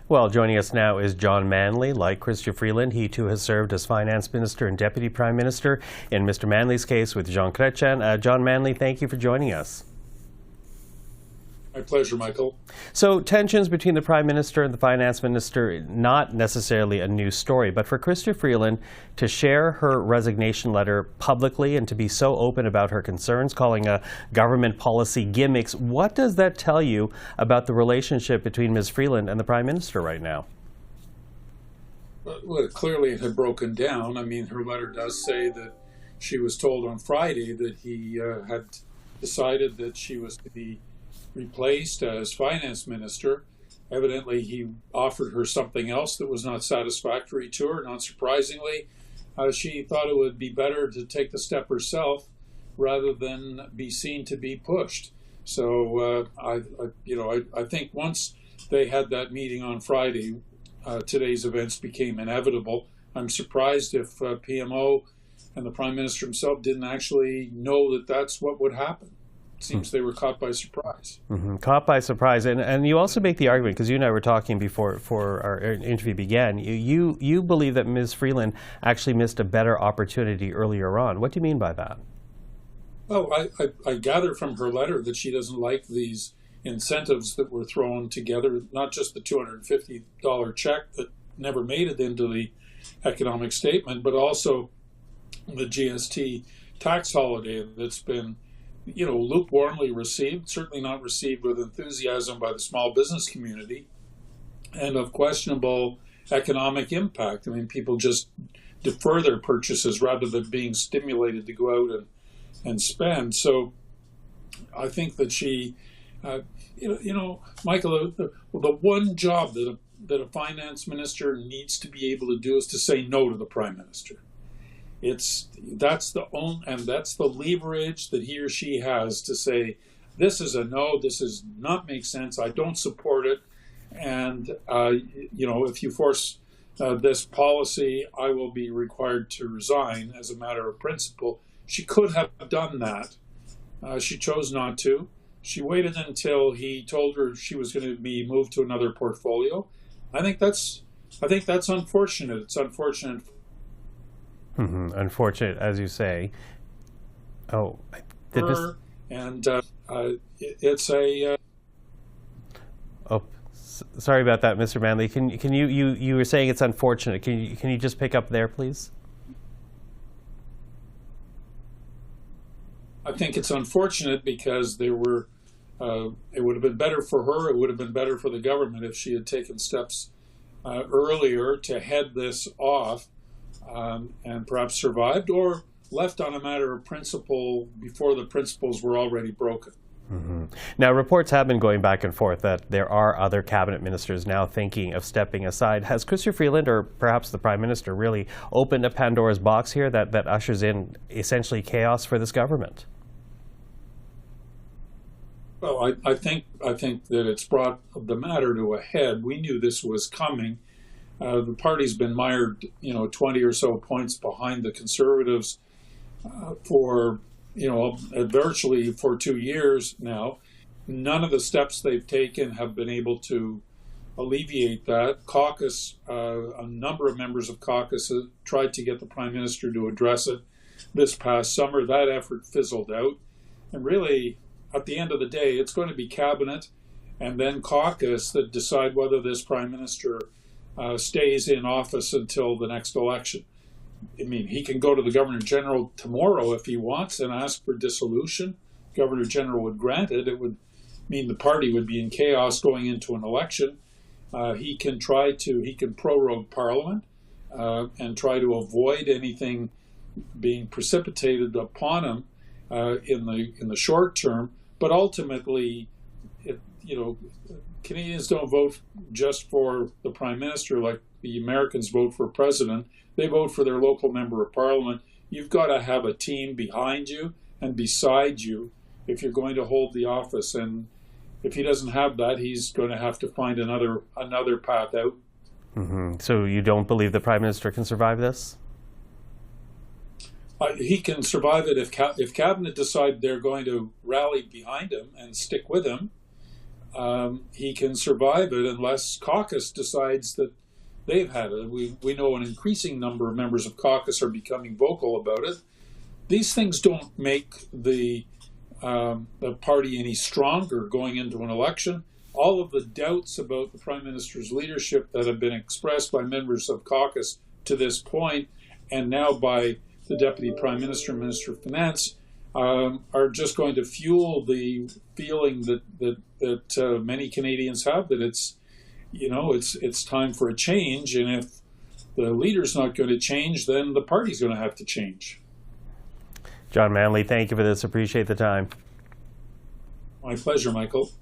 Well, joining us now is John Manley. Like Chrystia Freeland, he too has served as Finance Minister and Deputy Prime Minister in Mr. Manley's case with Jean Chrétien. John Manley, thank you for joining us. My pleasure, Michael. So tensions between the Prime Minister and the Finance Minister, not necessarily a new story, but for Chrystia Freeland to share her resignation letter publicly and to be so open about her concerns, calling a government policy gimmicks, what does that tell you about the relationship between Ms. Freeland and the Prime Minister right now? Well, clearly it had broken down. I mean, her letter does say that she was told on Friday that he had decided that she was to be replaced as finance minister. Evidently, he offered her something else that was not satisfactory to her. Not surprisingly, she thought it would be better to take the step herself rather than be seen to be pushed. So I think once they had that meeting on Friday, today's events became inevitable. I'm surprised if PMO and the Prime Minister himself didn't actually know that that's what would happen. Seems they were caught by surprise. Caught by surprise. And you also make the argument, because you and I were talking before our interview began, you believe that Ms. Freeland actually missed a better opportunity earlier on. What do you mean by that? Well, I gather from her letter that she doesn't like these incentives that were thrown together, not just the $250 check that never made it into the economic statement, but also the GST tax holiday that's been lukewarmly received, certainly not received with enthusiasm by the small business community, and of questionable economic impact. I mean, people just defer their purchases rather than being stimulated to go out and spend. So I think that she, Michael, the one job that a finance minister needs to be able to do is to say no to the Prime Minister. That's the leverage that he or she has to say, this is a no, this does not make sense, I don't support it, and if you force this policy, I will be required to resign as a matter of principle. She could have done that. She chose not to. She waited until he told her she was going to be moved to another portfolio. I think that's unfortunate. It's unfortunate. Unfortunate, as you say. Oh, and it's a. Sorry about that, Mr. Manley. Can you were saying it's unfortunate? Can you just pick up there, please? I think it's unfortunate because it would have been better for her. It would have been better for the government if she had taken steps earlier to head this off. And perhaps survived, or left on a matter of principle before the principles were already broken. Now, reports have been going back and forth that there are other cabinet ministers now thinking of stepping aside. Has Chrystia Freeland, or perhaps the Prime Minister, really opened a Pandora's box here that ushers in essentially chaos for this government? Well, I think that it's brought the matter to a head. We knew this was coming. The party's been mired, 20 or so points behind the Conservatives for, virtually for 2 years now. None of the steps they've taken have been able to alleviate that. Caucus, a number of members of caucus tried to get the Prime Minister to address it this past summer. That effort fizzled out. And really, at the end of the day, it's going to be cabinet and then caucus that decide whether this Prime Minister stays in office until the next election. I mean, he can go to the Governor General tomorrow if he wants and ask for dissolution. Governor General would grant it. It would mean the party would be in chaos going into an election. He can prorogue Parliament and try to avoid anything being precipitated upon him in the short term. But ultimately, Canadians don't vote just for the Prime Minister like the Americans vote for president. They vote for their local member of Parliament. You've got to have a team behind you and beside you if you're going to hold the office. And if he doesn't have that, he's going to have to find another path out. So you don't believe the Prime Minister can survive this? He can survive it if Cabinet decide they're going to rally behind him and stick with him. he can survive it unless caucus decides that they've had it. We know an increasing number of members of caucus are becoming vocal about it. These things don't make the party any stronger going into an election. All of the doubts about the Prime Minister's leadership that have been expressed by members of caucus to this point, and now by the Deputy Prime Minister and Minister of Finance, are just going to fuel the feeling that many Canadians have that it's time for a change, and if the leader's not going to change, then the party's going to have to change. John Manley, thank you for this. Appreciate the time. My pleasure, Michael.